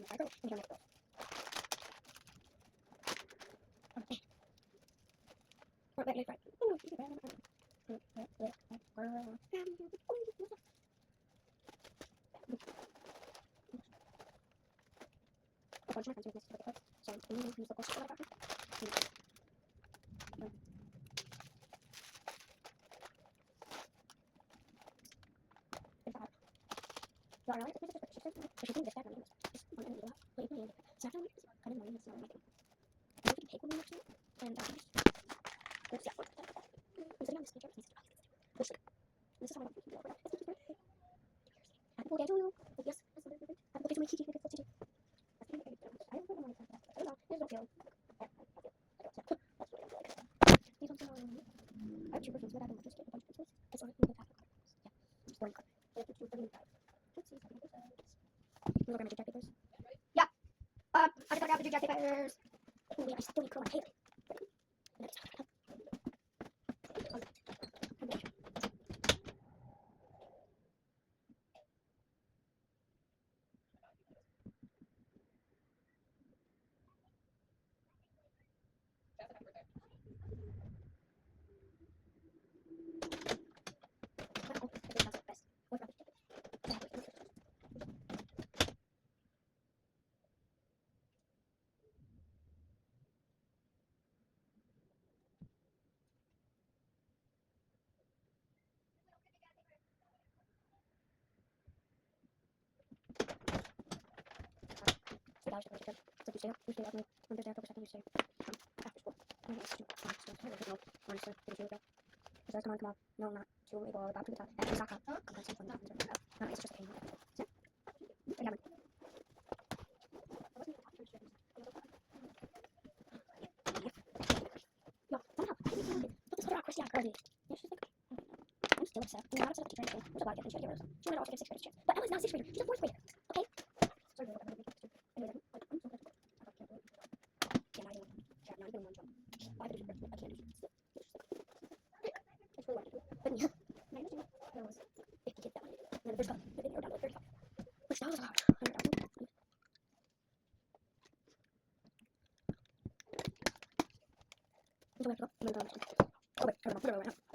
Yeah. I just got the Jack Papers. Oh, wait, I still need to curl my hair. No, not too able about to tell. That's not come. Come on, something. No, it's just a pain. Yeah. No, somehow, I didn't know but this other Christian girl did. Yeah, she's like, I'm still upset. I'm not upset with teacher anything. Which is why I get and she had She might also get a 6th grader's chance. But Emma's not a 6th grader. She's a 4th grader. Okay? Sorry, I'm so good. Yeah, I don't know. Yeah, not even one jump. Why did you I can't do it. It's really what I do. But yeah, my imagine there was 50 kids that one. And then the first the video download 35. Which that was a lot. So I have to go. I'm gonna go. Oh, wait, I don't know.